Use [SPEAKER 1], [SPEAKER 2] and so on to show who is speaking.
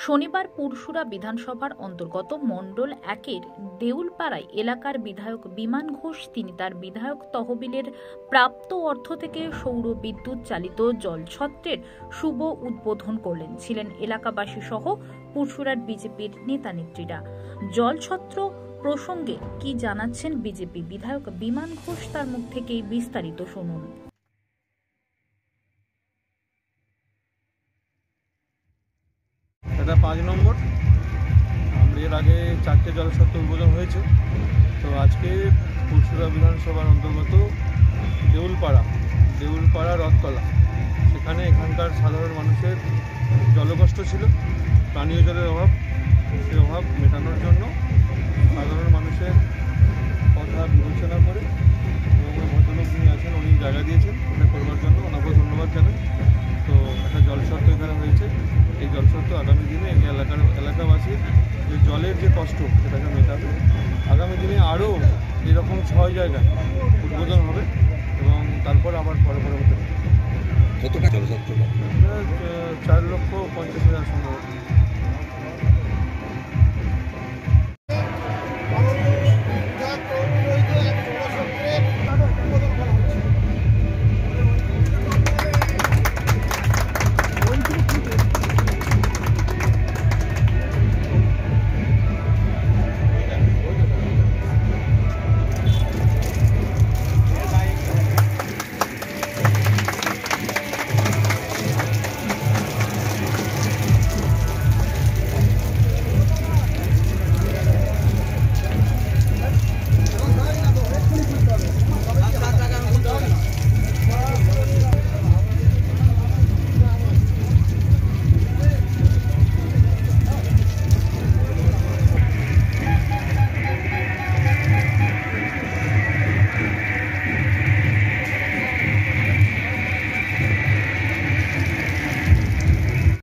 [SPEAKER 1] শনিবার পুরসুরা বিধানসভার অন্তর্গত মণ্ডল ১-এর দেউলপাড়ায় এলাকার বিধায়ক বিমান ঘোষ তিনি তার বিধায়ক তহবিলের প্রাপ্ত অর্থ থেকে সৌর বিদ্যুৎ চালিত জলছত্রের শুভ উদ্বোধন করলেন। ছিলেন এলাকাবাসী সহ পুরসুরার বিজেপির নেতা নেত্রীরা। জলছত্র প্রসঙ্গে কি জানাচ্ছেন বিজেপি বিধায়ক বিমান ঘোষ, তার মুখ থেকেই বিস্তারিত শুনুন।
[SPEAKER 2] এটা ৫ নম্বর। এর আগে ৪টে জলছত্র উদ্বোধন হয়েছে। তো আজকে পুরসুরা বিধানসভার অন্তর্গত দেউলপাড়া রথতলা, সেখানে এখানকার সাধারণ মানুষের জলকষ্ট ছিল, পানীয় জলের অভাব, সেই অভাব মেটানোর জন্য সাধারণ মানুষের কথা বিবেচনা করে এবং ওই ভদ্রলোক যিনি আছেন উনি জায়গা দিয়েছেন এটা করবার জন্য, ওনাকেও ধন্যবাদ জানাই। তো একটা জলছত্র এখানে হয়েছে। এই জলছত্র আগামী দিনে এই এলাকাবাসীর যে জলের যে কষ্ট সেটাকে মেটাবে। আগামী দিনে আরও এরকম ৬ জায়গায় উদ্বোধন হবে এবং তারপর আবার পরবর্তী
[SPEAKER 3] 4,50,000 সম্ভব।